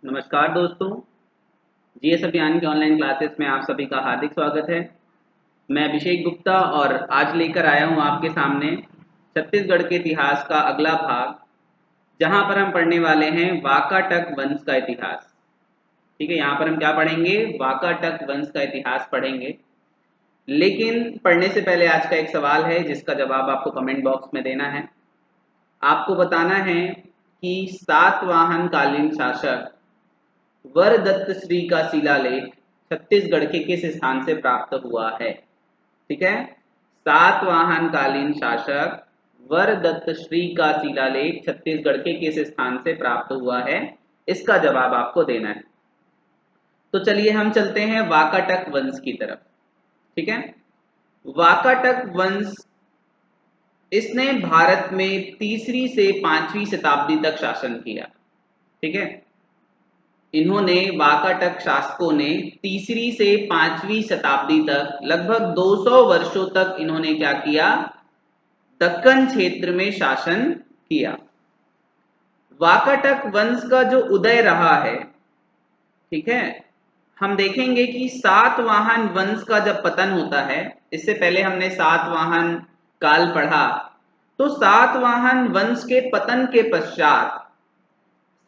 नमस्कार दोस्तों। जीएस अभियान के ऑनलाइन क्लासेस में आप सभी का हार्दिक स्वागत है। मैं अभिषेक गुप्ता और आज लेकर आया हूं आपके सामने छत्तीसगढ़ के इतिहास का अगला भाग, जहां पर हम पढ़ने वाले हैं वाकाटक वंश का इतिहास। ठीक है, यहाँ पर हम क्या पढ़ेंगे? वाकाटक वंश का इतिहास पढ़ेंगे। लेकिन पढ़ने से पहले आज का एक सवाल है जिसका जवाब आपको कमेंट बॉक्स में देना है। आपको बताना है कि सातवाहन कालीन शासक वरदत्त श्री का शिलालेख छत्तीसगढ़ के किस स्थान से प्राप्त हुआ है? ठीक है, सातवाहन कालीन शासक वरदत्त श्री का शिलालेख छत्तीसगढ़ के किस स्थान से प्राप्त हुआ है, इसका जवाब आपको देना है। तो चलिए हम चलते हैं वाकाटक वंश की तरफ। ठीक है, वाकाटक वंश इसने भारत में 3री से 5वीं शताब्दी तक शासन किया। ठीक है, इन्होंने वाकाटक शासकों ने 3री से 5वीं शताब्दी तक लगभग 200 वर्षों तक इन्होंने क्या किया? दक्कन क्षेत्र में शासन किया। वाकाटक वंश का जो उदय रहा है, ठीक है, हम देखेंगे कि सातवाहन वंश का जब पतन होता है, इससे पहले हमने सातवाहन काल पढ़ा, तो सातवाहन वंश के पतन के पश्चात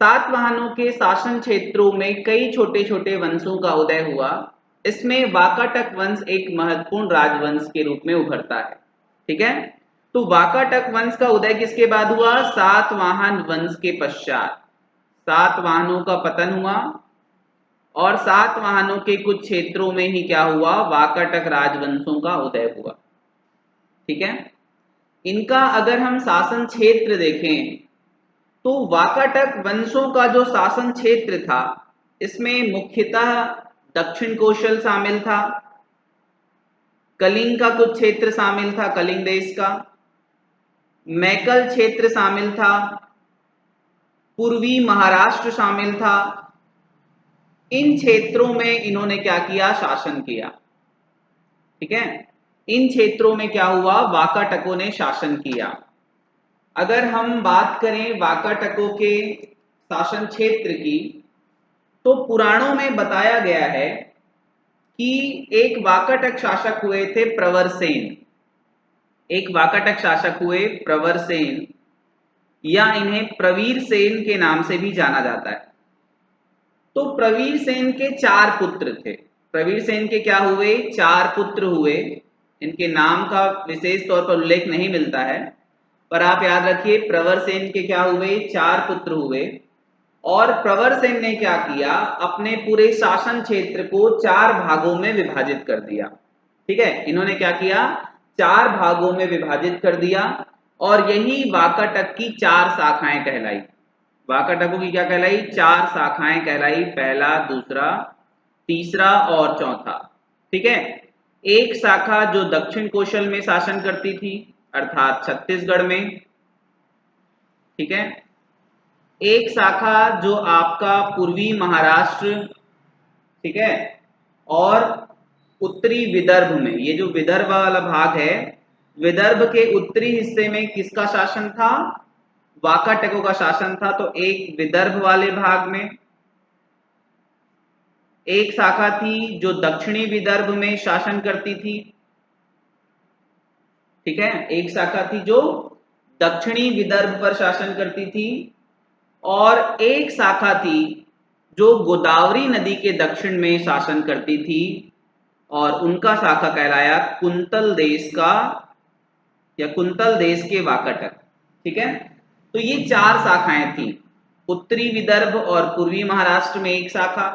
सातवाहनों के शासन क्षेत्रों में कई छोटे छोटे वंशों का उदय हुआ। इसमें वाकाटक वंश एक महत्वपूर्ण राजवंश के रूप में उभरता है। ठीक है, तो वाकाटक वंश का उदय किसके बाद हुआ? सातवाहन वंश के पश्चात सातवाहनों का पतन हुआ और सातवाहनों के कुछ क्षेत्रों में ही क्या हुआ? वाकाटक राजवंशों का उदय हुआ। ठीक है, इनका अगर हम शासन क्षेत्र देखें तो वाकाटक वंशों का जो शासन क्षेत्र था, इसमें मुख्यतः दक्षिण कौशल शामिल था, कलिंग का कुछ क्षेत्र शामिल था, कलिंग देश का, मैकल क्षेत्र शामिल था, पूर्वी महाराष्ट्र शामिल था। इन क्षेत्रों में इन्होंने क्या किया? शासन किया। ठीक है, इन क्षेत्रों में क्या हुआ? वाकाटकों ने शासन किया। अगर हम बात करें वाकाटकों के शासन क्षेत्र की, तो पुराणों में बताया गया है कि एक वाकाटक शासक हुए थे प्रवरसेन। एक वाकाटक शासक हुए प्रवरसेन, या इन्हें प्रवीर सेन के नाम से भी जाना जाता है। तो प्रवीर सेन के 4 पुत्र थे। प्रवीर सेन के क्या हुए? 4 पुत्र हुए। इनके नाम का विशेष तौर पर उल्लेख नहीं मिलता है, पर आप याद रखिए प्रवर सेन के क्या हुए? 4 पुत्र हुए। और प्रवर सेन ने क्या किया? अपने पूरे शासन क्षेत्र को 4 भागों में विभाजित कर दिया। ठीक है, इन्होंने क्या किया? 4 भागों में विभाजित कर दिया और यही वाकाटक की 4 शाखाएं कहलाई। वाकाटकों की क्या कहलाई? 4 शाखाएं कहलाई, पहला, दूसरा, तीसरा और चौथा। ठीक है, एक शाखा जो दक्षिण कौशल में शासन करती थी, अर्थात छत्तीसगढ़ में। ठीक है, एक शाखा जो आपका पूर्वी महाराष्ट्र, ठीक है, और उत्तरी विदर्भ में, ये जो विदर्भ वाला भाग है, विदर्भ के उत्तरी हिस्से में किसका शासन था? वाकाटकों का शासन था। तो एक विदर्भ वाले भाग में एक शाखा थी जो दक्षिणी विदर्भ में शासन करती थी। ठीक है, एक शाखा थी जो दक्षिणी विदर्भ पर शासन करती थी और एक शाखा थी जो गोदावरी नदी के दक्षिण में शासन करती थी और उनका शाखा कहलाया कुंतल देश का, या कुंतल देश के वाकाटक। ठीक है, तो ये 4 शाखाएं थी। उत्तरी विदर्भ और पूर्वी महाराष्ट्र में एक शाखा,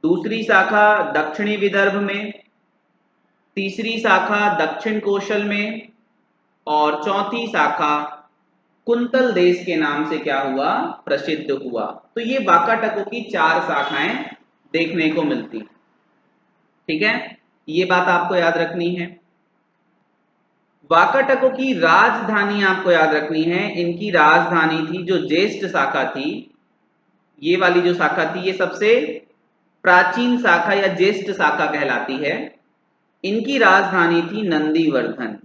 दूसरी शाखा दक्षिणी विदर्भ में, तीसरी शाखा दक्षिण कौशल में और चौथी शाखा कुंतल देश के नाम से क्या हुआ? प्रसिद्ध हुआ। तो ये वाकाटकों की 4 शाखाएं देखने को मिलती। ठीक है, ये बात आपको याद रखनी है। वाकाटकों की राजधानी आपको याद रखनी है। इनकी राजधानी थी, जो ज्येष्ठ शाखा थी, ये वाली जो शाखा थी, ये सबसे प्राचीन शाखा या ज्येष्ठ शाखा कहलाती है। इनकी राजधानी थी नंदीवर्धन।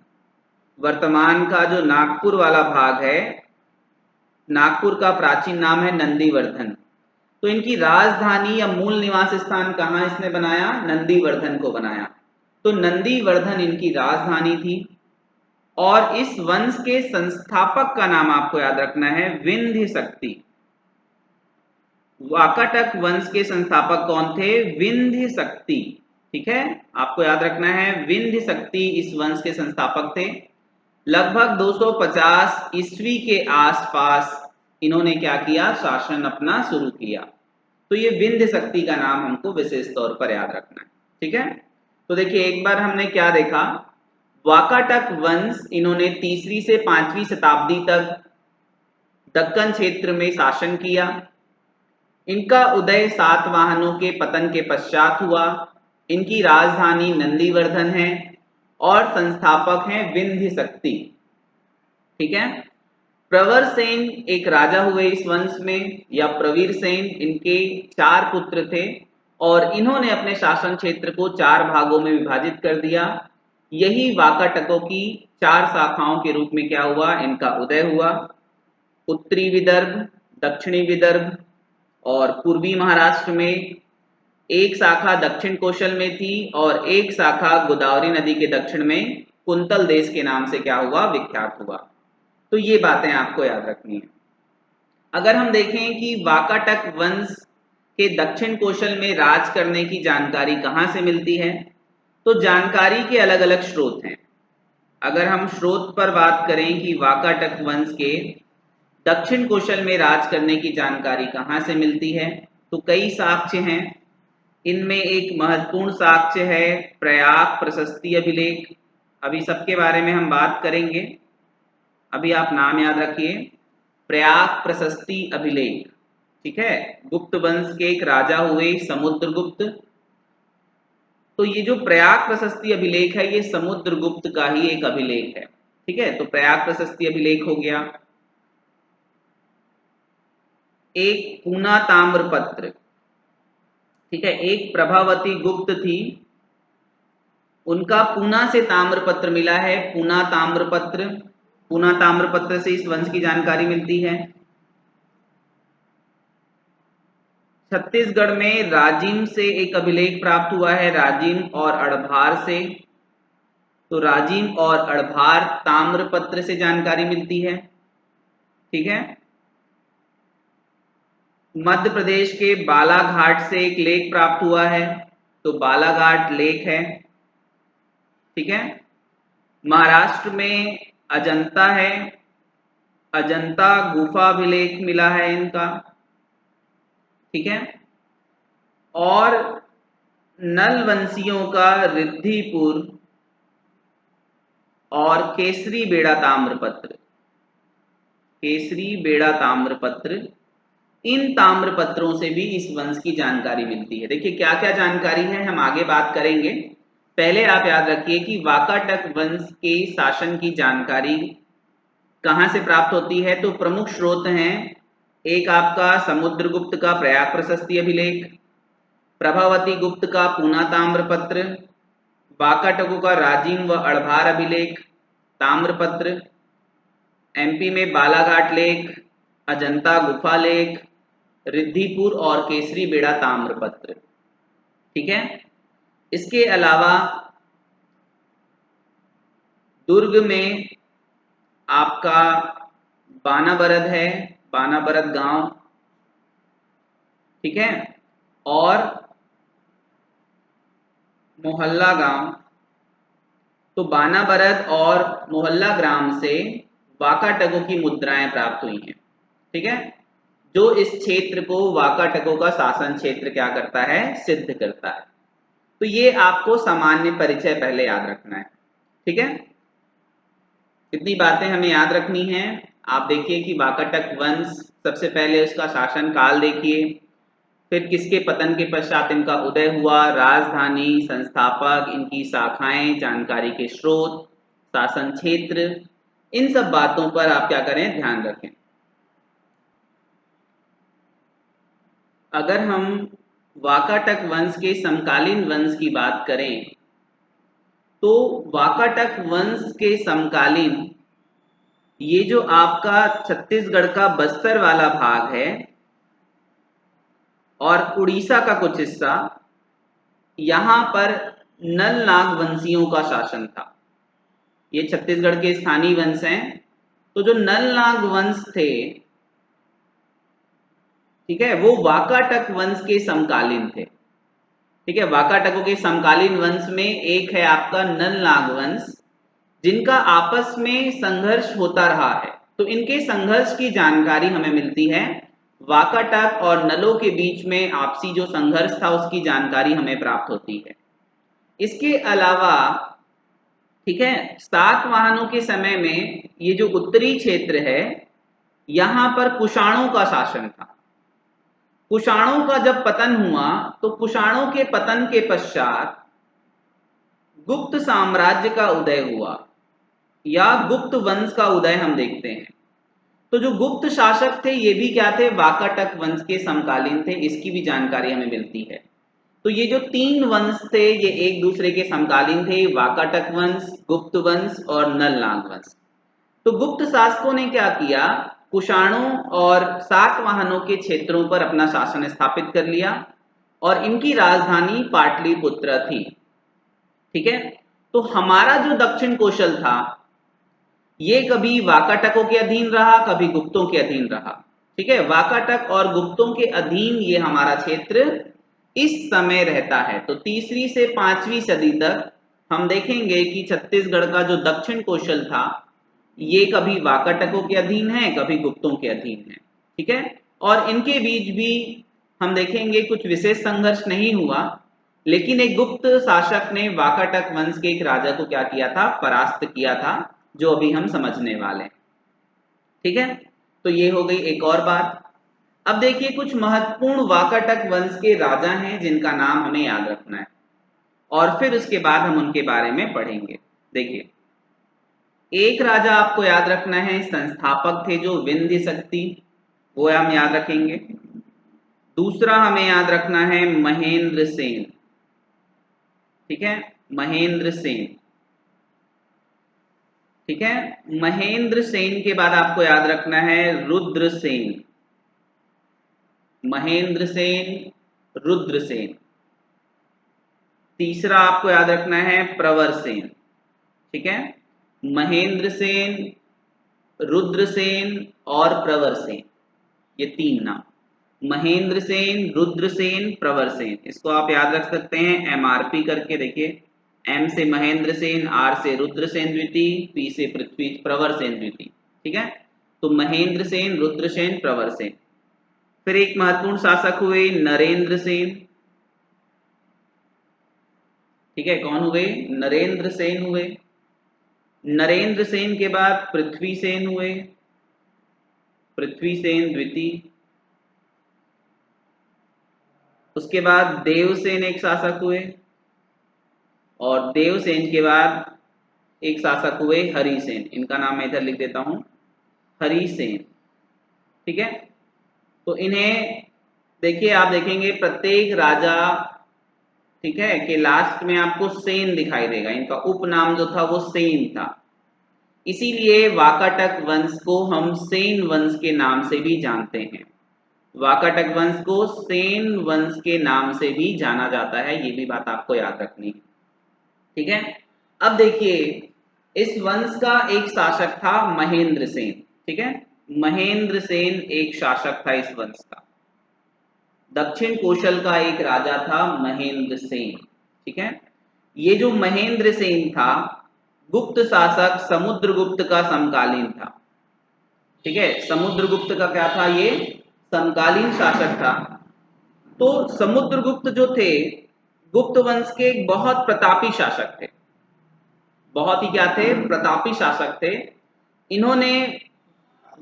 वर्तमान का जो नागपुर वाला भाग है, नागपुर का प्राचीन नाम है नंदीवर्धन। तो इनकी राजधानी या मूल निवास स्थान कहाँ इसने बनाया? नंदीवर्धन को बनाया। तो नंदीवर्धन इनकी राजधानी थी। और इस वंश के संस्थापक का नाम आपको याद रखना है, विंध्य शक्ति। वाकाटक वंश के संस्थापक कौन थे? विंध्य शक्ति। ठीक है, आपको याद रखना है, विंध्य शक्ति इस वंश के संस्थापक थे। लगभग 250 ईस्वी के आसपास इन्होंने क्या किया? शासन अपना शुरू किया। तो ये विंध्य शक्ति का नाम हमको विशेष तौर पर याद रखना है। ठीक है, तो देखिए एक बार हमने क्या देखा, वाकाटक वंश इन्होंने 3वीं से 5वीं शताब्दी तक दक्कन क्षेत्र में शासन किया। इनका उदय सातवाहनों के पतन के पश्चात हुआ। इनकी राजधानी नंदीवर्धन है और संस्थापक हैं विंध्य शक्ति। ठीक है, प्रवर सेन एक राजा हुए इस वंश में, या प्रवीर सेन। इनके 4 पुत्र थे और इन्होंने अपने शासन क्षेत्र को 4 भागों में विभाजित कर दिया। यही वाकाटकों की 4 शाखाओं के रूप में क्या हुआ? इनका उदय हुआ। उत्तरी विदर्भ, दक्षिणी विदर्भ और पूर्वी महाराष्ट्र में एक शाखा दक्षिण कौशल में थी और एक शाखा गोदावरी नदी के दक्षिण में कुंतल देश के नाम से क्या हुआ? विख्यात हुआ। तो ये बातें आपको याद रखनी है। अगर हम देखें कि वाकाटक वंश के दक्षिण कौशल में राज करने की जानकारी कहाँ से मिलती है, तो जानकारी के अलग अलग स्रोत हैं। अगर हम स्रोत पर बात करें कि वाकाटक वंश के दक्षिण कौशल में राज करने की जानकारी कहाँ से मिलती है, तो कई साक्ष्य हैं। इनमें एक महत्वपूर्ण साक्ष्य है प्रयाग प्रशस्ति अभिलेख। अभी सबके बारे में हम बात करेंगे, अभी आप नाम याद रखिए, प्रयाग प्रशस्ति अभिलेख। ठीक है, गुप्त वंश के एक राजा हुए समुद्रगुप्त। तो ये जो प्रयाग प्रशस्ति अभिलेख है, ये समुद्रगुप्त का ही एक अभिलेख है। ठीक है, तो प्रयाग प्रशस्ति अभिलेख हो गया। एक पूना ताम्रपत्र, ठीक है, एक प्रभावती गुप्त थी, उनका पूना से ताम्रपत्र मिला है, पूना ताम्रपत्र। पूना ताम्रपत्र से इस वंश की जानकारी मिलती है। छत्तीसगढ़ में राजिम से एक अभिलेख प्राप्त हुआ है, राजिम और अड़भार से। तो राजिम और अड़भार ताम्रपत्र से जानकारी मिलती है। ठीक है, मध्य प्रदेश के बालाघाट से एक लेख प्राप्त हुआ है, तो बालाघाट लेख है। ठीक है, महाराष्ट्र में अजंता है, अजंता गुफा अभिलेख मिला है इनका। ठीक है, और नलवंशियों का रिद्धिपुर और केसरी बेड़ा ताम्रपत्र, केसरी बेड़ा ताम्रपत्र, इन ताम्रपत्रों से भी इस वंश की जानकारी मिलती है। देखिए क्या क्या जानकारी है हम आगे बात करेंगे। पहले आप याद रखिए कि वाकाटक वंश के शासन की जानकारी कहाँ से प्राप्त होती है, तो प्रमुख स्रोत हैं, एक आपका समुद्रगुप्त का प्रयाग प्रशस्ति अभिलेख, प्रभावती गुप्त का पूना ताम्रपत्र, वाकाटकों का राजिम व अड़भार अभिलेख ताम्रपत्र, एमपी में बालाघाट लेख, अजंता गुफा लेख, रिद्धिपुर और केसरी बेड़ा ताम्रपत्र। ठीक है, इसके अलावा दुर्ग में आपका बानाबरद है, बानाबरद गांव। ठीक है, और मोहल्ला गांव। तो बानाबरद और मोहल्ला ग्राम से वाकाटकों की मुद्राएं प्राप्त हुई हैं। ठीक है, जो इस क्षेत्र को वाकाटकों का शासन क्षेत्र क्या करता है? सिद्ध करता है। तो ये आपको सामान्य परिचय पहले याद रखना है। ठीक है, इतनी बातें हमें याद रखनी है। आप देखिए कि वाकाटक वंश, सबसे पहले उसका शासन काल देखिए, फिर किसके पतन के पश्चात इनका उदय हुआ, राजधानी, संस्थापक, इनकी शाखाएं, जानकारी के स्रोत, शासन क्षेत्र, इन सब बातों पर आप क्या करें? ध्यान रखें। अगर हम वाकाटक वंश के समकालीन वंश की बात करें, तो वाकाटक वंश के समकालीन ये जो आपका छत्तीसगढ़ का बस्तर वाला भाग है, और उड़ीसा का कुछ हिस्सा, यहाँ पर नल नाग वंशियों का शासन था। ये छत्तीसगढ़ के स्थानीय वंश हैं। तो जो नल नाग वंश थे, ठीक है, वो वाकाटक वंश के समकालीन थे। ठीक है, वाकाटकों के समकालीन वंश में एक है आपका नल नाग वंश, जिनका आपस में संघर्ष होता रहा है। तो इनके संघर्ष की जानकारी हमें मिलती है। वाकाटक और नलों के बीच में आपसी जो संघर्ष था उसकी जानकारी हमें प्राप्त होती है। इसके अलावा, ठीक है, सातवाहनों के समय में ये जो उत्तरी क्षेत्र है, यहां पर कुषाणों का शासन था। कुषाणों का जब पतन हुआ तो कुषाणों के पतन के पश्चात गुप्त साम्राज्य का उदय हुआ या गुप्त वंश का उदय हम देखते हैं। तो जो गुप्त शासक थे ये भी क्या थे, वाकाटक वंश के समकालीन थे। इसकी भी जानकारी हमें मिलती है। तो ये जो तीन वंश थे ये एक दूसरे के समकालीन थे, वाकाटक वंश, गुप्त वंश और नल नाग वंश। तो गुप्त शासकों ने क्या किया, कुषाणों और सातवाहनों के क्षेत्रों पर अपना शासन स्थापित कर लिया और इनकी राजधानी पाटलिपुत्र थी। ठीक है, तो हमारा जो दक्षिण कौशल था ये कभी वाकाटकों के अधीन रहा, कभी गुप्तों के अधीन रहा। ठीक है, वाकाटक और गुप्तों के अधीन ये हमारा क्षेत्र इस समय रहता है। तो तीसरी से 5वीं सदी तक हम देखेंगे कि छत्तीसगढ़ का जो दक्षिण कौशल था ये कभी वाकाटकों के अधीन है, कभी गुप्तों के अधीन है। ठीक है, और इनके बीच भी हम देखेंगे कुछ विशेष संघर्ष नहीं हुआ, लेकिन एक गुप्त शासक ने वाकाटक वंश के एक राजा को क्या किया था, परास्त किया था, जो अभी हम समझने वाले हैं। ठीक है, तो ये हो गई एक और बात। अब देखिए कुछ महत्वपूर्ण वाकाटक वंश के राजा हैं जिनका नाम हमें याद रखना है और फिर उसके बाद हम उनके बारे में पढ़ेंगे। देखिए, एक राजा आपको याद रखना है, संस्थापक थे जो विंध्य शक्ति, वो हम याद रखेंगे। दूसरा हमें याद रखना है महेंद्र सेन। ठीक है, महेंद्र सेन। ठीक है, महेंद्र सेन के बाद आपको याद रखना है रुद्र सेन। महेंद्र सेन, रुद्र सेन। तीसरा आपको याद रखना है प्रवर सेन। ठीक है, महेंद्र सेन, रुद्र सेन और प्रवर सेन, ये तीन नाम, महेंद्र सेन, रुद्र सेन, प्रवर सेन। इसको आप याद रख सकते हैं एमआरपी करके। देखिए, एम से महेंद्र सेन, आर से रुद्र सेन द्वितीय, पी से पृथ्वी प्रवर सेन द्वितीय। ठीक है, तो महेंद्र सेन, रुद्र सेन, प्रवर सेन। फिर एक महत्वपूर्ण शासक हुए नरेंद्र सेन। ठीक है, कौन हुए, नरेंद्र सेन हुए। नरेंद्र सेन के बाद पृथ्वी सेन हुए, पृथ्वी सेन द्वितीय। उसके बाद देवसेन एक शासक हुए और देवसेन के बाद एक शासक हुए हरिसेन। इनका नाम मैं इधर लिख देता हूं, हरिसेन। ठीक है, तो इन्हें देखिए, आप देखेंगे प्रत्येक राजा, ठीक है, कि लास्ट में आपको सेन दिखाई देगा। इनका उपनाम जो था वो सेन था, इसीलिए वाकाटक वंश को हम सेन वंश के नाम से भी जानते हैं। वाकाटक वंश को सेन वंश के नाम से भी जाना जाता है, ये भी बात आपको याद रखनी है। ठीक है, अब देखिए, इस वंश का एक शासक था महेंद्र सेन। ठीक है, महेंद्र सेन एक शासक था इस वंश का। दक्षिण कौशल का एक राजा था महेंद्र सेन। ठीक है, ये जो महेंद्र सेन था गुप्त शासक समुद्रगुप्त का समकालीन था। ठीक है, समुद्रगुप्त का क्या था, ये समकालीन शासक था। तो समुद्रगुप्त जो थे गुप्त वंश के एक बहुत प्रतापी शासक थे, बहुत ही क्या थे, प्रतापी शासक थे। इन्होंने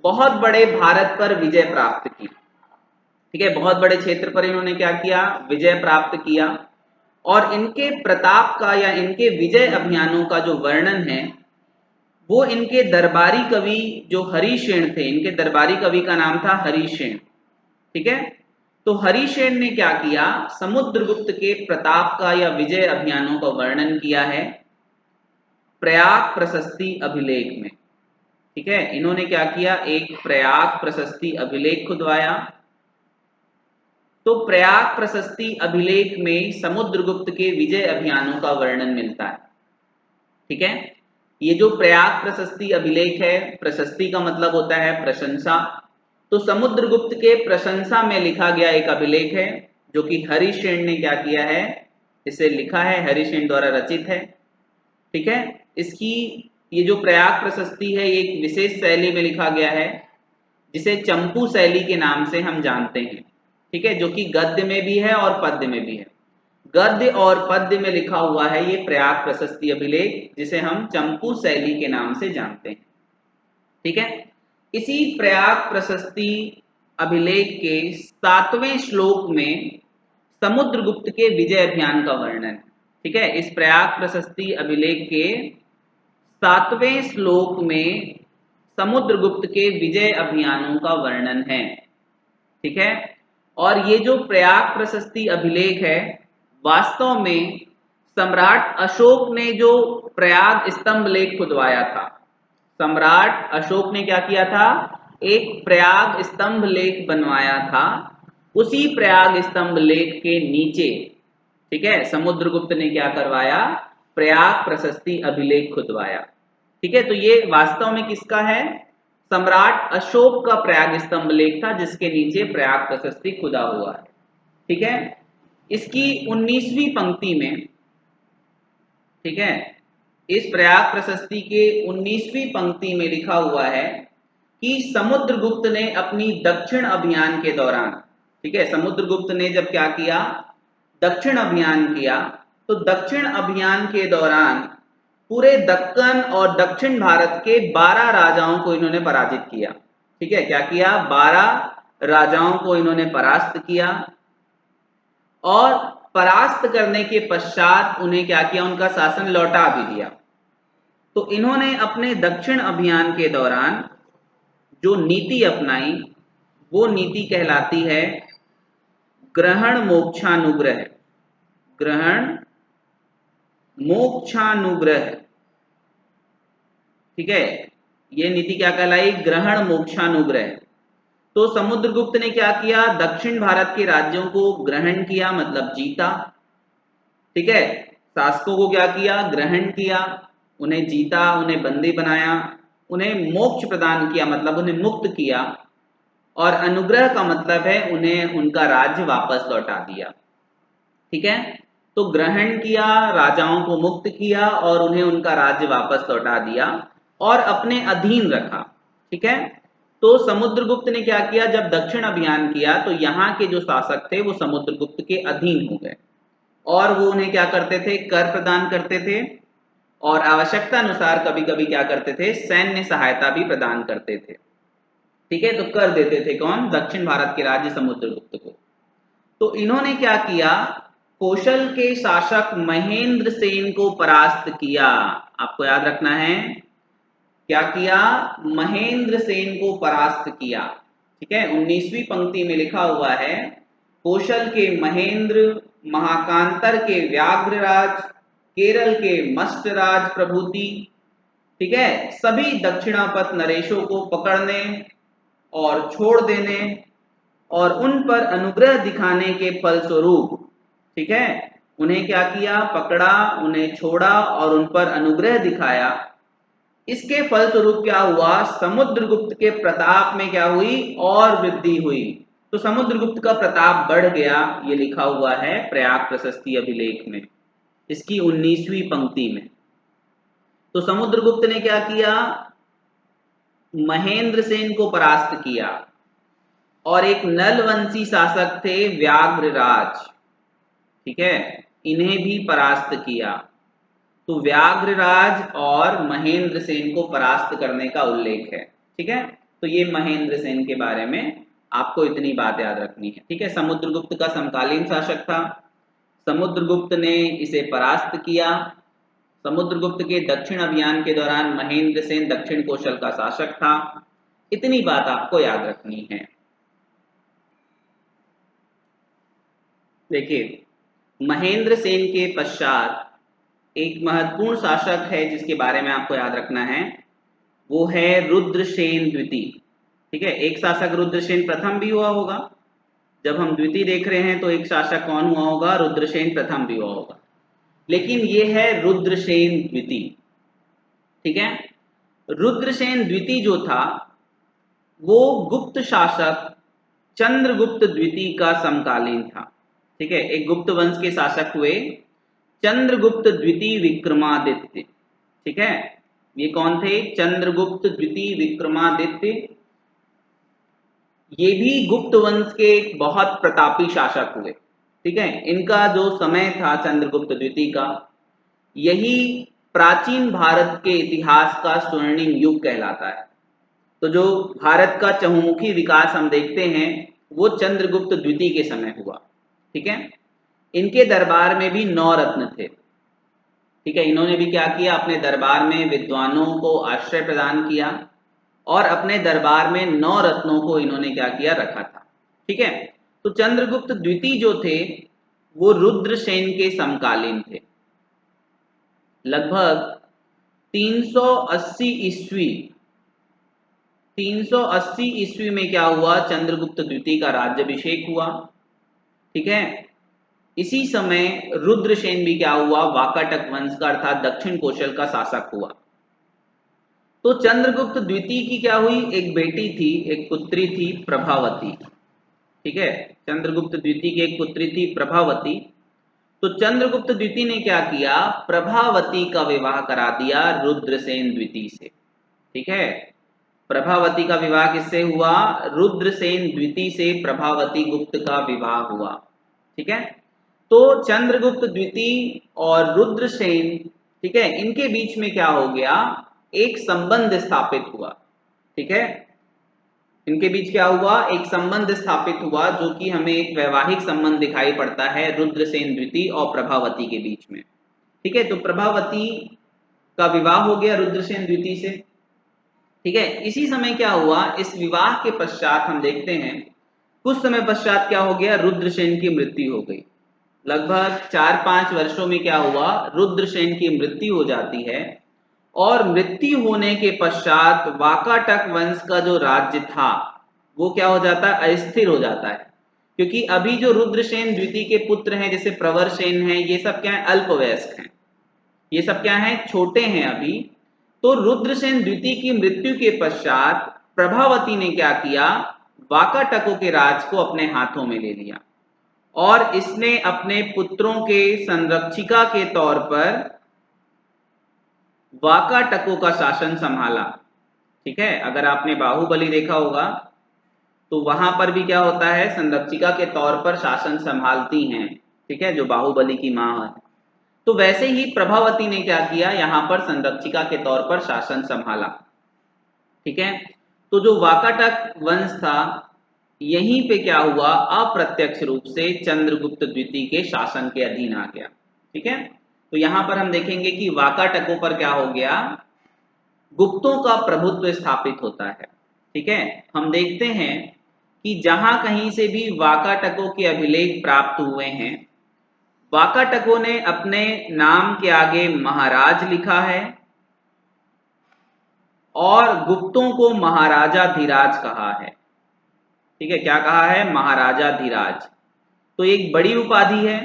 बहुत बड़े भारत पर विजय प्राप्त की। ठीक है, बहुत बड़े क्षेत्र पर इन्होंने क्या किया, विजय प्राप्त किया। और इनके प्रताप का या इनके विजय अभियानों का जो वर्णन है वो इनके दरबारी कवि जो हरिसेन थे, इनके दरबारी कवि का नाम था हरिसेन। ठीक है, तो हरिसेन ने क्या किया, समुद्रगुप्त के प्रताप का या विजय अभियानों का वर्णन किया है प्रयाग प्रशस्ति अभिलेख में। ठीक है, इन्होंने क्या किया, एक प्रयाग प्रशस्ति अभिलेख खुदवाया तो प्रयाग प्रशस्ति अभिलेख में समुद्रगुप्त के विजय अभियानों का वर्णन मिलता है। ठीक है, ये जो प्रयाग प्रशस्ति अभिलेख है, प्रशस्ति का मतलब होता है प्रशंसा, तो समुद्रगुप्त के प्रशंसा में लिखा गया एक अभिलेख है जो कि हरिसेन ने क्या किया है, इसे लिखा है, हरिसेन द्वारा रचित है। ठीक है, इसकी ये जो प्रयाग प्रशस्ति है ये एक विशेष शैली में लिखा गया है जिसे चंपू शैली के नाम से हम जानते हैं। ठीक है, जो कि गद्य में भी है और पद्य में भी है। गद्य और पद्य में लिखा हुआ है ये प्रयाग प्रशस्ति अभिलेख, जिसे हम चंपू शैली के नाम से जानते हैं। ठीक है, इसी प्रयाग प्रशस्ति अभिलेख के 7वें श्लोक में समुद्रगुप्त के विजय अभियान का वर्णन। ठीक है, इस प्रयाग प्रशस्ति अभिलेख के 7वें श्लोक में समुद्रगुप्त के विजय अभियानों का वर्णन है। ठीक है, और ये जो प्रयाग प्रशस्ति अभिलेख है वास्तव में सम्राट अशोक ने जो प्रयाग स्तंभ लेख खुदवाया था, सम्राट अशोक ने क्या किया था, एक प्रयाग स्तंभ लेख बनवाया था। उसी प्रयाग स्तंभ लेख के नीचे, ठीक है, समुद्रगुप्त ने क्या करवाया, प्रयाग प्रशस्ति अभिलेख खुदवाया। ठीक है, तो ये वास्तव में किसका है, सम्राट अशोक का प्रयाग स्तंभ लेख था जिसके नीचे प्रयाग प्रशस्ति खुदा हुआ है। ठीक है, इसकी 19वीं पंक्ति में, ठीक है, इस प्रयाग प्रशस्ति के 19वीं पंक्ति में लिखा हुआ है कि समुद्रगुप्त ने अपनी दक्षिण अभियान के दौरान, ठीक है, समुद्रगुप्त ने जब क्या किया, दक्षिण अभियान किया, तो दक्षिण अभियान के दौरान पूरे दक्कन और दक्षिण भारत के 12 राजाओं को इन्होंने पराजित किया। ठीक है, क्या किया, 12 राजाओं को इन्होंने परास्त किया, और परास्त करने के पश्चात उन्हें क्या किया, उनका शासन लौटा भी दिया। तो इन्होंने अपने दक्षिण अभियान के दौरान जो नीति अपनाई वो नीति कहलाती है ग्रहण मोक्षानुग्रह। ग्रहण मोक्षानुग्रह, ठीक है, ये नीति क्या कहलाई, ग्रहण मोक्षानुग्रह। तो समुद्रगुप्त ने क्या किया, दक्षिण भारत के राज्यों को ग्रहण किया, मतलब जीता। ठीक है, शासकों को क्या किया, ग्रहण किया, उन्हें जीता, उन्हें बंदी बनाया, उन्हें मोक्ष प्रदान किया, मतलब उन्हें मुक्त किया, और अनुग्रह का मतलब है उन्हें उनका राज्य वापस लौटा दिया। ठीक है, तो ग्रहण किया, राजाओं को मुक्त किया और उन्हें उनका राज्य वापस लौटा दिया और अपने अधीन रखा। ठीक है, तो समुद्रगुप्त ने क्या किया, जब दक्षिण अभियान किया तो यहाँ के जो शासक थे वो समुद्रगुप्त के अधीन हो गए और वो उन्हें क्या करते थे, कर प्रदान करते थे, और आवश्यकता अनुसार कभी कभी क्या करते थे, सैन्य सहायता भी प्रदान करते थे। ठीक है, तो कर देते थे कौन, दक्षिण भारत के राज्य समुद्रगुप्त को। तो इन्होंने क्या किया, कौशल के शासक महेंद्र सेन को परास्त किया। आपको याद रखना है, क्या किया, महेंद्र सेन को परास्त किया। ठीक है, 19वीं पंक्ति में लिखा हुआ है, कौशल के महेंद्र, महाकांतर के व्याघ्रराज, केरल के मष्टराज प्रभृति, ठीक है, सभी दक्षिणापथ नरेशों को पकड़ने और छोड़ देने और उन पर अनुग्रह दिखाने के फलस्वरूप, ठीक है, उन्हें क्या किया, पकड़ा, उन्हें छोड़ा और उन पर अनुग्रह दिखाया। इसके फलस्वरूप क्या हुआ, समुद्रगुप्त के प्रताप में क्या हुई, और वृद्धि हुई। तो समुद्रगुप्त का प्रताप बढ़ गया, ये लिखा हुआ है प्रयाग प्रशस्ति अभिलेख में, इसकी 19वीं पंक्ति में। तो समुद्रगुप्त ने क्या किया, महेंद्र सेन को परास्त किया और एक नलवंशी शासक थे व्याघ्रराज, ठीक है, इन्हें भी परास्त किया। तो व्याघ्रराज और महेंद्र सेन को परास्त करने का उल्लेख है। ठीक है, तो ये महेंद्र सेन के बारे में आपको इतनी बात याद रखनी है। ठीक है, समुद्रगुप्त का समकालीन शासक था, समुद्रगुप्त ने इसे परास्त किया। समुद्रगुप्त के दक्षिण अभियान के दौरान महेंद्र सेन दक्षिण कौशल का शासक था। इतनी बात आपको याद रखनी है। देखिए, महेंद्र सेन के पश्चात एक महत्वपूर्ण शासक है जिसके बारे में आपको याद रखना है, वो है रुद्रसेन द्वितीय। ठीक है, एक शासक रुद्रसेन प्रथम भी हुआ होगा, जब हम द्वितीय देख रहे हैं तो एक शासक कौन हुआ होगा? रुद्रसेन प्रथम भी हुआ होगा, लेकिन ये है रुद्रसेन द्वितीय। ठीक है, रुद्रसेन द्वितीय जो था वो गुप्त शासक चंद्रगुप्त द्वितीय का समकालीन था। ठीक है, एक गुप्त वंश के शासक हुए चंद्रगुप्त द्वितीय विक्रमादित्य। ठीक है, ये कौन थे? चंद्रगुप्त द्वितीय विक्रमादित्य। ये भी गुप्त वंश के एक बहुत प्रतापी शासक हुए। ठीक है, इनका जो समय था चंद्रगुप्त द्वितीय का, यही प्राचीन भारत के इतिहास का स्वर्णिम युग कहलाता है। तो जो भारत का चहुमुखी विकास हम देखते हैं वो चंद्रगुप्त द्वितीय के समय हुआ। ठीक है, इनके दरबार में भी 9 रत्न थे। ठीक है, इन्होंने भी क्या किया? अपने दरबार में विद्वानों को आश्रय प्रदान किया और अपने दरबार में 9 रत्नों को इन्होंने क्या किया? रखा था। ठीक है, तो चंद्रगुप्त द्वितीय जो थे वो रुद्रसेन के समकालीन थे। लगभग 380 ईस्वी 380 ईस्वी में क्या हुआ? चंद्रगुप्त द्वितीय का राज्याभिषेक हुआ। ठीक है, इसी समय रुद्रसेन भी क्या हुआ? वाकाटक वंश का अर्थात दक्षिण कौशल का शासक हुआ। तो चंद्रगुप्त द्वितीय की क्या हुई? एक बेटी थी, एक पुत्री थी प्रभावती। ठीक है, चंद्रगुप्त द्वितीय की एक पुत्री थी प्रभावती। तो चंद्रगुप्त द्वितीय ने क्या किया? प्रभावती का विवाह करा दिया रुद्रसेन द्वितीय से। ठीक है, प्रभावती का विवाह किससे हुआ? रुद्रसेन द्वितीय से प्रभावती गुप्त का विवाह हुआ। ठीक है, तो चंद्रगुप्त द्वितीय और रुद्रसेन, ठीक है, इनके बीच में क्या हो गया? एक संबंध स्थापित हुआ। ठीक है, इनके बीच क्या हुआ? एक संबंध स्थापित हुआ, जो कि हमें एक वैवाहिक संबंध दिखाई पड़ता है रुद्रसेन द्वितीय और प्रभावती के बीच में। ठीक है, तो प्रभावती का विवाह हो गया रुद्रसेन द्वितीय से। ठीक है, इसी समय क्या हुआ? इस विवाह के पश्चात हम देखते हैं कुछ समय पश्चात क्या हो गया? रुद्रसेन की मृत्यु हो गई। लगभग 4-5 वर्षों में क्या हुआ? रुद्रसेन की मृत्यु हो जाती है और मृत्यु होने के पश्चात वाकाटक वंश का जो राज्य था वो क्या हो जाता है? अस्थिर हो जाता है, क्योंकि अभी जो रुद्रसेन द्वितीय के पुत्र हैं जैसे प्रवरसेन हैं, ये सब क्या है? अल्पवयस्क हैं, ये सब क्या है? छोटे हैं अभी। तो रुद्रसेन द्वितीय की मृत्यु के पश्चात प्रभावती ने क्या किया? वाकाटकों के राज को अपने हाथों में ले लिया और इसने अपने पुत्रों के संरक्षिका के तौर पर वाकाटकों का शासन संभाला। ठीक है, अगर आपने बाहुबली देखा होगा तो वहां पर भी क्या होता है? संरक्षिका के तौर पर शासन संभालती हैं, ठीक है, जो बाहुबली की मां है। तो वैसे ही प्रभावती ने क्या किया? यहां पर संरक्षिका के तौर पर शासन संभाला। ठीक है, तो जो वाकाटक वंश था यहीं पे क्या हुआ? अप्रत्यक्ष रूप से चंद्रगुप्त द्वितीय के शासन के अधीन आ गया। ठीक है, तो यहां पर हम देखेंगे कि वाकाटकों पर क्या हो गया? गुप्तों का प्रभुत्व स्थापित होता है। ठीक है, हम देखते हैं कि जहां कहीं से भी वाकाटकों के अभिलेख प्राप्त हुए हैं, वाकाटकों ने अपने नाम के आगे महाराज लिखा है और गुप्तों को महाराजा धीराज कहा है। ठीक है, क्या कहा है? महाराजा धीराज। तो एक बड़ी उपाधि है।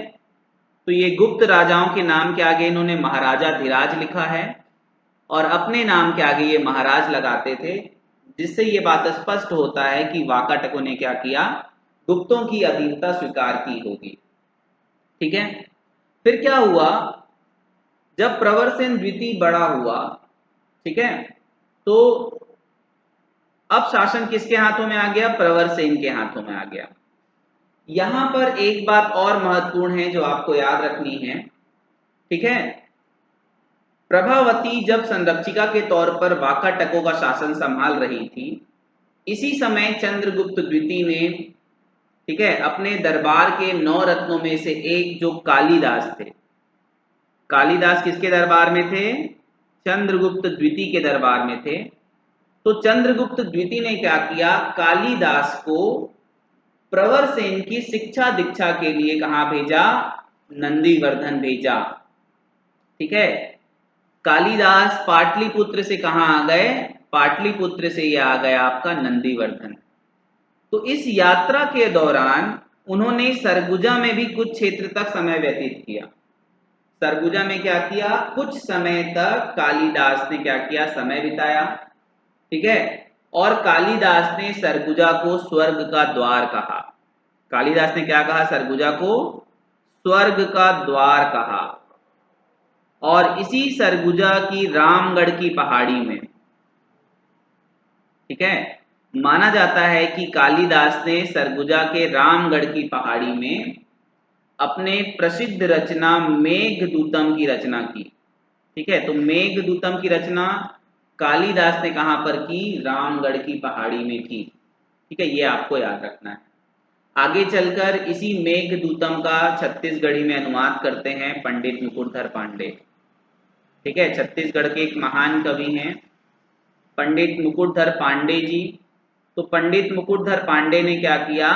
तो ये गुप्त राजाओं के नाम के आगे इन्होंने महाराजा धीराज लिखा है और अपने नाम के आगे ये महाराज लगाते थे, जिससे ये बात स्पष्ट होता है कि वाकाटकों ने क्या किया? गुप्तों की अधीनता स्वीकार की होगी। ठीक है, फिर क्या हुआ? जब प्रवरसेन द्वितीय बड़ा हुआ, ठीक है, तो अब शासन किसके हाथों में आ गया? प्रवरसेन के हाथों में आ गया। यहां पर एक बात और महत्वपूर्ण है जो आपको याद रखनी है। ठीक है, प्रभावती जब संरक्षिका के तौर पर वाकाटकों का शासन संभाल रही थी, इसी समय चंद्रगुप्त द्वितीय ने, ठीक है, अपने दरबार के 9 रत्नों में से एक जो कालिदास थे, कालिदास किसके दरबार में थे? चंद्रगुप्त द्वितीय के दरबार में थे। तो चंद्रगुप्त द्वितीय ने क्या किया? कालिदास को प्रवरसेन की शिक्षा दीक्षा के लिए कहां भेजा? नंदीवर्धन भेजा। ठीक है, कालिदास पाटलिपुत्र से कहां आ गए? पाटलिपुत्र से यह आ गया आपका नंदीवर्धन। तो इस यात्रा के दौरान उन्होंने सरगुजा में भी कुछ क्षेत्र तक समय व्यतीत किया। सरगुजा में क्या किया, कुछ समय तक कालिदास ने क्या किया, समय बिताया। ठीक है, और कालिदास ने सरगुजा को स्वर्ग का द्वार कहा। कालिदास ने क्या कहा, सरगुजा को स्वर्ग का द्वार कहा। और इसी सरगुजा की रामगढ़ की पहाड़ी में, ठीक है, माना जाता है कि कालिदास ने सरगुजा के रामगढ़ की पहाड़ी में अपने प्रसिद्ध रचना मेघदूतम की रचना की। ठीक है, तो मेघदूतम की रचना कालिदास ने कहां पर की, रामगढ़ की पहाड़ी में की। ठीक है, ये आपको याद रखना है। आगे चलकर इसी मेघदूतम का छत्तीसगढ़ी में अनुवाद करते हैं पंडित मुकुटधर पांडे। ठीक है, छत्तीसगढ़ के एक महान कवि हैं पंडित मुकुटधर पांडे जी। तो पंडित मुकुटधर पांडे ने क्या किया,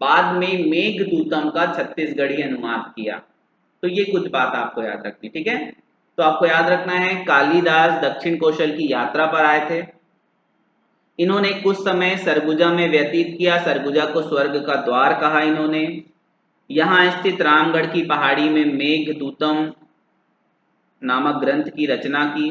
बाद में मेघदूतम का छत्तीसगढ़ी अनुवाद किया। तो ये कुछ बात आपको याद रखनी। ठीक है, तो आपको याद रखना है कालिदास दक्षिण कौशल की यात्रा पर आए थे। इन्होंने कुछ समय सरगुजा में व्यतीत किया। सरगुजा को स्वर्ग का द्वार कहा इन्होंने। यहाँ स्थित रामगढ़ की पहाड़ी में मेघदूतम नामक ग्रंथ की रचना की।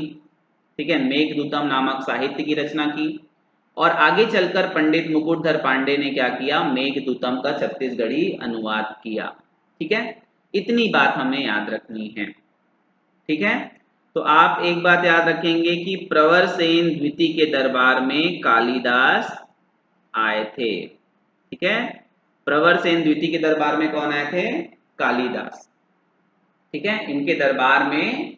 ठीक है, मेघदूतम नामक साहित्य की रचना की। और आगे चलकर पंडित मुकुटधर पांडे ने क्या किया, मेघदूतम का छत्तीसगढ़ी अनुवाद किया। ठीक है, इतनी बात हमें याद रखनी है। ठीक है, तो आप एक बात याद रखेंगे कि प्रवरसेन द्वितीय के दरबार में कालिदास आए थे। ठीक है, प्रवरसेन द्वितीय के दरबार में कौन आए थे, कालिदास। ठीक है, इनके दरबार में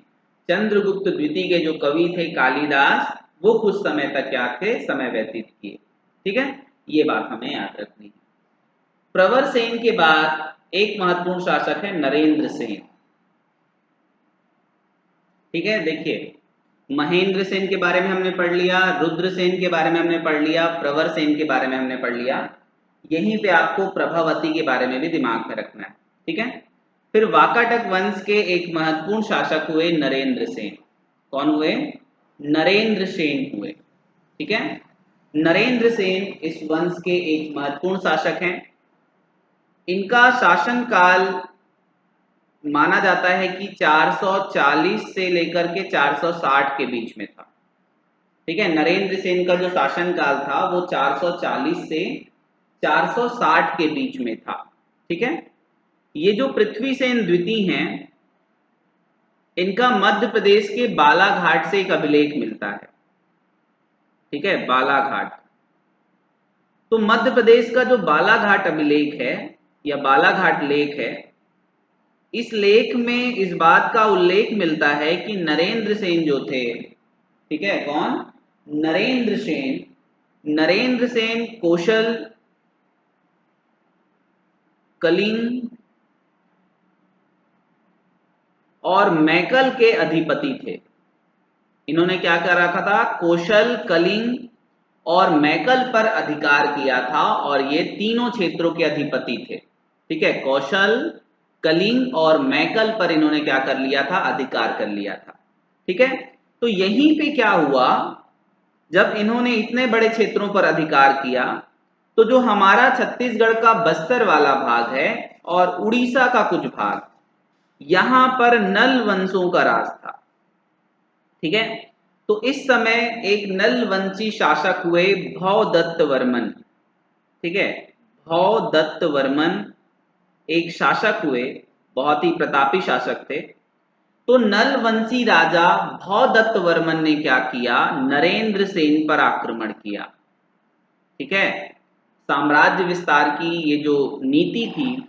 चंद्रगुप्त द्वितीय के जो कवि थे कालिदास, वो कुछ समय तक क्या थे, समय व्यतीत किए। ठीक है, ये बात हमें याद रखनी है। प्रवरसेन के बाद एक महत्वपूर्ण शासक है नरेंद्र सेन। ठीक है, देखिए महेंद्र सेन के बारे में हमने पढ़ लिया, रुद्र सेन के बारे में हमने पढ़ लिया, प्रवर सेन के बारे में हमने पढ़ लिया। यहीं पे आपको प्रभावती के बारे में भी दिमाग में रखना है। ठीक है, फिर वाकाटक वंश के एक महत्वपूर्ण शासक हुए नरेंद्र सेन। कौन हुए, नरेंद्र सेन हुए। ठीक है, नरेंद्र सेन इस वंश के एक महत्वपूर्ण शासक हैं। इनका शासनकाल माना जाता है कि 440 से लेकर के 460 के बीच में था। ठीक है, नरेंद्र सेन का जो शासनकाल था वो 440 से 460 के बीच में था। ठीक है, ये जो पृथ्वीसेन द्वितीय हैं, इनका मध्य प्रदेश के बालाघाट से एक अभिलेख मिलता है। ठीक है, बालाघाट। तो मध्य प्रदेश का जो बालाघाट अभिलेख है या बालाघाट लेख है, इस लेख में इस बात का उल्लेख मिलता है कि नरेंद्र सेन जो थे, ठीक है, कौन, नरेंद्र सेन, नरेंद्र सेन कौशल, कलिंग और मैकल के अधिपति थे। इन्होंने क्या कर रखा था, कौशल, कलिंग और मैकल पर अधिकार किया था, और ये तीनों क्षेत्रों के अधिपति थे। ठीक है, कौशल, कलिंग और मैकल पर इन्होंने क्या कर लिया था, अधिकार कर लिया था। ठीक है, तो यहीं पे क्या हुआ, जब इन्होंने इतने बड़े क्षेत्रों पर अधिकार किया, तो जो हमारा छत्तीसगढ़ का बस्तर वाला भाग है और उड़ीसा का कुछ भाग, यहां पर नल वंशों का राज था। ठीक है, तो इस समय एक नल वंशी शासक हुए भवदत्त वर्मन। ठीक है, भवदत्त वर्मन एक शासक हुए, बहुत ही प्रतापी शासक थे। तो नल वंशी राजा भवदत्त वर्मन ने क्या किया, नरेंद्र सेन पर आक्रमण किया। ठीक है, साम्राज्य विस्तार की ये जो नीति थी,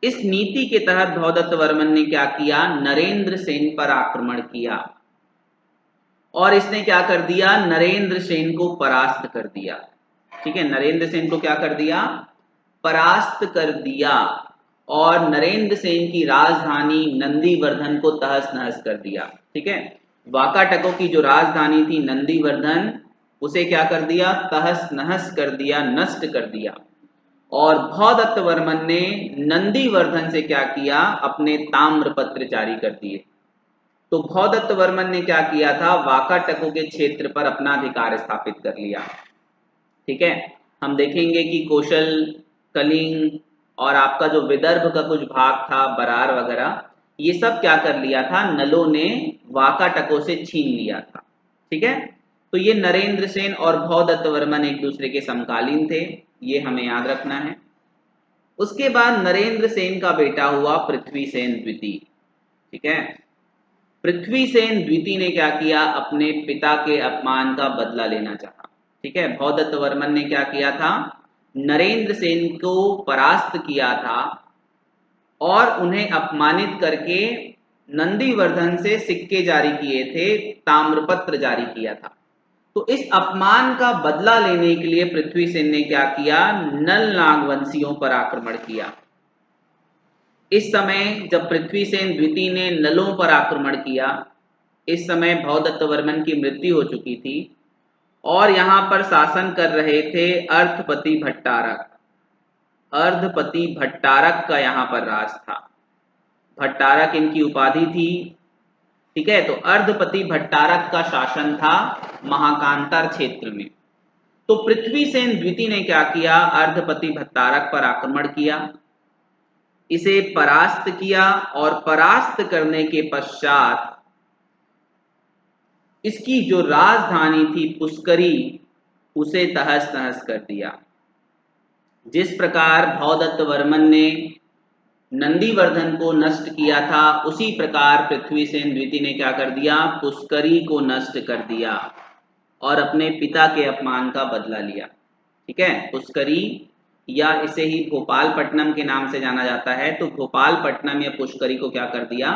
इस नीति के तहत भवदत्त वर्मन ने क्या किया, नरेंद्र सेन पर आक्रमण किया और इसने क्या कर दिया, नरेंद्र सेन को परास्त कर दिया। ठीक है, नरेंद्र सेन को क्या कर दिया, परास्त कर दिया, और नरेंद्र सेन की राजधानी नंदीवर्धन को तहस नहस कर दिया। ठीक है, वाकाटकों की जो राजधानी थी नंदीवर्धन, उसे क्या कर दिया, तहस नहस कर दिया, नष्ट कर दिया। और भवदत्त वर्मन ने नंदीवर्धन से क्या किया, अपने ताम्रपत्र जारी कर दिए। तो भवदत्त वर्मन ने क्या किया था, वाकाटकों के क्षेत्र पर अपना अधिकार स्थापित कर लिया। ठीक है, हम देखेंगे कि कौशल, कलिंग, और आपका जो विदर्भ का कुछ भाग था, बरार वगैरह, ये सब क्या कर लिया था, नलों ने वाकाटकों से छीन लिया था। ठीक है, तो ये नरेंद्र सेन और भौदत्त वर्मन एक दूसरे के समकालीन थे, ये हमें याद रखना है। उसके बाद नरेंद्र सेन का बेटा हुआ पृथ्वीसेन द्वितीय। ठीक है, पृथ्वीसेन द्वितीय ने क्या किया, अपने पिता के अपमान का बदला लेना चाहा। ठीक है, भौदत्त वर्मन ने क्या किया था, नरेंद्र सेन को परास्त किया था और उन्हें अपमानित करके नंदीवर्धन से सिक्के जारी किए थे, ताम्रपत्र जारी किया था। तो इस अपमान का बदला लेने के लिए पृथ्वीसेन ने क्या किया, नल नागवंशियों पर आक्रमण किया। इस समय जब पृथ्वीसेन द्वितीय ने नलों पर आक्रमण किया, इस समय भौदत्त वर्मन की मृत्यु हो चुकी थी और यहां पर शासन कर रहे थे अर्थपति भट्टारक। अर्धपति भट्टारक का यहां पर राज था, भट्टारक इनकी उपाधि थी। ठीक है, तो अर्धपति भट्टारक का शासन था महाकांतार क्षेत्र में। तो पृथ्वीसेन द्वितीय ने क्या किया, अर्धपति भट्टारक पर आक्रमण किया, इसे परास्त किया और परास्त करने के पश्चात इसकी जो राजधानी थी पुष्करी, उसे तहस नहस कर दिया। जिस प्रकार भौदत्त वर्मन ने नंदीवर्धन को नष्ट किया था, उसी प्रकार पृथ्वीसेन द्वितीय ने क्या कर दिया, पुष्करी को नष्ट कर दिया और अपने पिता के अपमान का बदला लिया। ठीक है, पुष्करी या इसे ही भोपालपट्टनम के नाम से जाना जाता है, तो भोपालपट्टनम या पुष्करी को क्या कर दिया,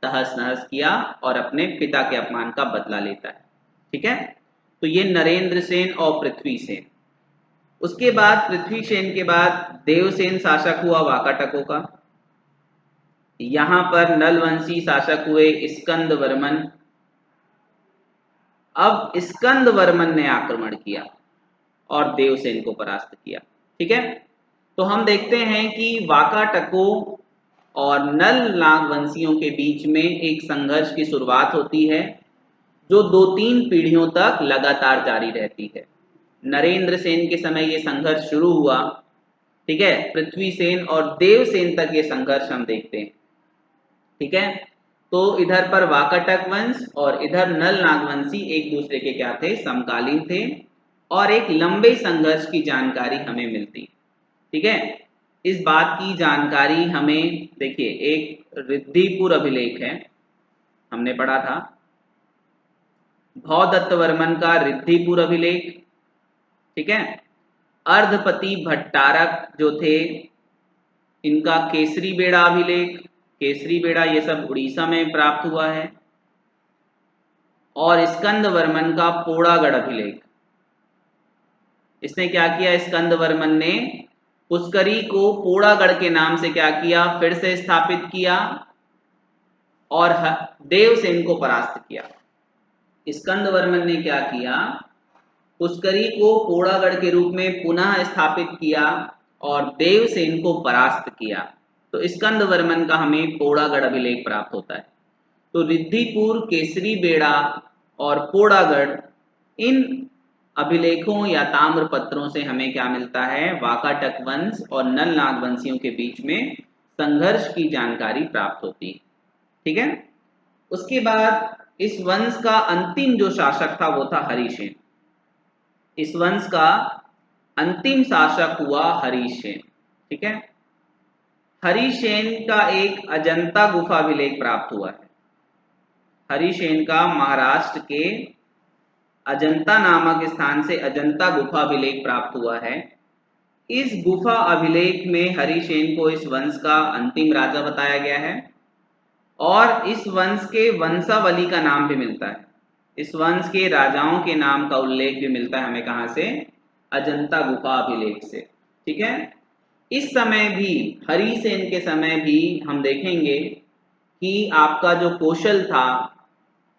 तहस नहस किया और अपने पिता के अपमान का बदला लेता है। ठीक है, तो ये नरेंद्र सेन और पृथ्वीसेन। उसके बाद पृथ्वीसेन के बाद देवसेन शासक हुआ वाकाटकों का। यहां पर नलवंशी शासक हुए स्कंद वर्मन। अब स्कंद वर्मन ने आक्रमण किया और देवसेन को परास्त किया। ठीक है, तो हम देखते हैं कि वाकाटकों और नल नागवंशियों के बीच में एक संघर्ष की शुरुआत होती है, जो 2-3 पीढ़ियों तक लगातार जारी रहती है। नरेंद्र सेन के समय ये संघर्ष शुरू हुआ। ठीक है, पृथ्वीसेन और देवसेन तक ये संघर्ष हम देखते हैं। ठीक है, तो इधर पर वाकाटक वंश और इधर नल नागवंशी एक दूसरे के क्या थे, समकालीन थे और एक लंबे संघर्ष की जानकारी हमें मिलती। ठीक है, इस बात की जानकारी हमें, देखिए एक रिद्धिपुर अभिलेख है, हमने पढ़ा था भौदत्त वर्मन का रिद्धिपुर अभिलेख। ठीक है, अर्धपति भट्टारक जो थे, इनका केसरी बेड़ा अभिलेख, केसरी बेड़ा ये सब उड़ीसा में प्राप्त हुआ है, और स्कंद वर्मन का पोड़ागढ़ अभिलेख। इसने क्या किया, स्कंद वर्मन ने पुष्करी को पोड़ागढ़ के नाम से क्या किया, फिर से स्थापित किया और देवसेन को परास्त किया। स्कंद वर्मन ने क्या किया, पुष्करी को पोड़ागढ़ के रूप में पुनः स्थापित किया और देवसेन को परास्त किया। तो स्कंद वर्मन का हमें पोड़ागढ़ अभिलेख प्राप्त होता है। तो रिद्धिपुर, केसरी बेड़ा और पोड़ागढ़, इन अभिलेखों या ताम्र पत्रों से हमें क्या मिलता है, वाकाटक वंश और नल नागवंशियों के बीच में संघर्ष की जानकारी प्राप्त होती है। ठीक है, उसके बाद इस वंश का अंतिम जो शासक था वो था हरिसेन। इस वंश का अंतिम शासक हुआ हरिसेन। ठीक है, हरिसेन का एक अजंता गुफा अभिलेख प्राप्त हुआ है। हरिसेन का महाराष्ट्र के अजंता नामक स्थान से अजंता गुफा अभिलेख प्राप्त हुआ है। इस गुफा अभिलेख में हरिसेन को इस वंश का अंतिम राजा बताया गया है और इस वंश के वंशावली का नाम भी मिलता है। इस वंश के राजाओं के नाम का उल्लेख भी मिलता है हमें, कहां से, अजंता गुफा अभिलेख से। ठीक है, इस समय भी, हरिसेन के समय भी हम देखेंगे कि आपका जो कौशल था,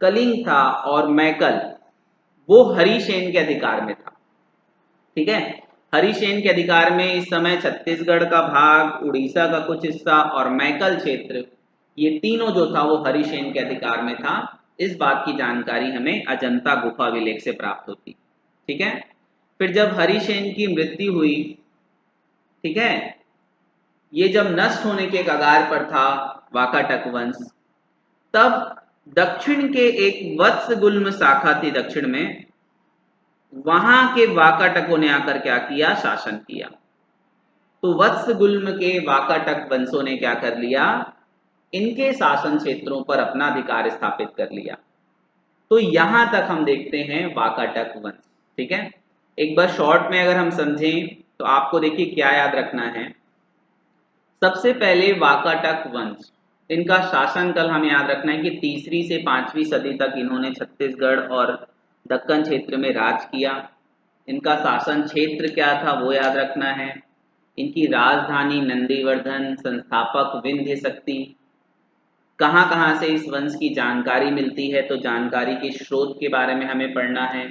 कलिंग था और मैकल, वो हरिसेन के अधिकार में था। ठीक है, हरिसेन के अधिकार में इस समय छत्तीसगढ़ का भाग, उड़ीसा का कुछ हिस्सा और मैकल क्षेत्र, ये तीनों जो था वो हरिसेन के अधिकार में था। इस बात की जानकारी हमें अजंता गुफा अभिलेख से प्राप्त होती। ठीक है, फिर जब हरिसेन की मृत्यु हुई, ठीक है, ये जब नष्ट होने के कगार पर था वाकाटक वंश, तब दक्षिण के एक वत्सगुल्म शाखा थी दक्षिण में, वहां के वाकाटकों ने आकर क्या किया, शासन किया। तो वत्सगुल्म के वाकाटक वंशों ने क्या कर लिया, इनके शासन क्षेत्रों पर अपना अधिकार स्थापित कर लिया। तो यहां तक हम देखते हैं वाकाटक वंश। ठीक है, एक बार शॉर्ट में अगर हम समझें तो आपको देखिए क्या याद रखना है। सबसे पहले वाकाटक वंश, इनका शासनकाल हमें याद रखना है कि 3री से 5वीं सदी तक इन्होंने छत्तीसगढ़ और दक्कन क्षेत्र में राज किया। इनका शासन क्षेत्र क्या था वो याद रखना है। इनकी राजधानी नंदीवर्धन, संस्थापक विंध्य शक्ति। कहाँ कहाँ से इस वंश की जानकारी मिलती है, तो जानकारी के स्रोत के बारे में हमें पढ़ना है।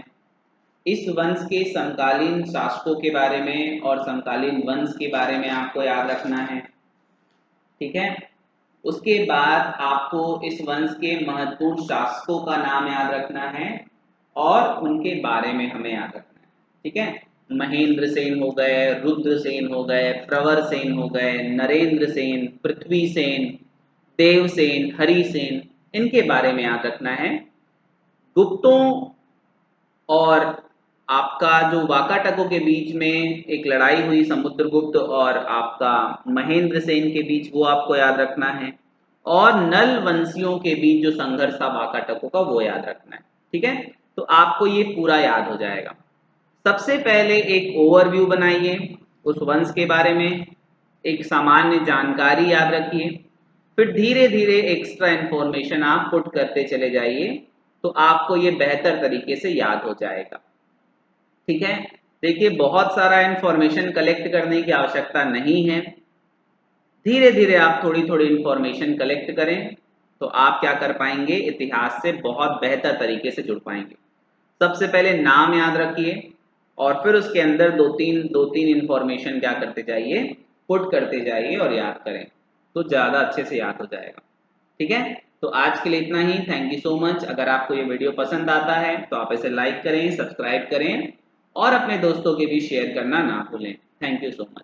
इस वंश के समकालीन शासकों के बारे में और समकालीन वंश के बारे में आपको याद रखना है। ठीक है, उसके बाद आपको इस वंश के महत्वपूर्ण शासकों का नाम याद रखना है और उनके बारे में हमें याद रखना है। ठीक है, महेंद्र सेन हो गए, रुद्र सेन हो गए, प्रवर सेन हो गए, नरेंद्र सेन, पृथ्वी सेन, देवसेन, हरिसेन, इनके बारे में याद रखना है। गुप्तों और आपका जो वाकाटकों के बीच में एक लड़ाई हुई समुद्रगुप्त और आपका महेंद्र सेन के बीच, वो आपको याद रखना है। और नल वंशियों के बीच जो संघर्ष था वाकाटकों का, वो याद रखना है। ठीक है, तो आपको ये पूरा याद हो जाएगा। सबसे पहले एक ओवरव्यू बनाइए उस वंश के बारे में, एक सामान्य जानकारी याद रखिए, फिर धीरे धीरे एक्स्ट्रा इंफॉर्मेशन आप पुट करते चले जाइए, तो आपको ये बेहतर तरीके से याद हो जाएगा। ठीक है, देखिए बहुत सारा इंफॉर्मेशन कलेक्ट करने की आवश्यकता नहीं है, धीरे धीरे आप थोड़ी थोड़ी इंफॉर्मेशन कलेक्ट करें तो आप क्या कर पाएंगे, इतिहास से बहुत बेहतर तरीके से जुड़ पाएंगे। सबसे पहले नाम याद रखिए और फिर उसके अंदर दो तीन इंफॉर्मेशन क्या करते जाइए, पुट करते जाइए और याद करें, तो ज़्यादा अच्छे से याद हो जाएगा। ठीक है, तो आज के लिए इतना ही। Thank you so much. अगर आपको ये वीडियो पसंद आता है तो आप इसे लाइक करें, सब्सक्राइब करें और अपने दोस्तों के भी शेयर करना ना भूलें। Thank you so much.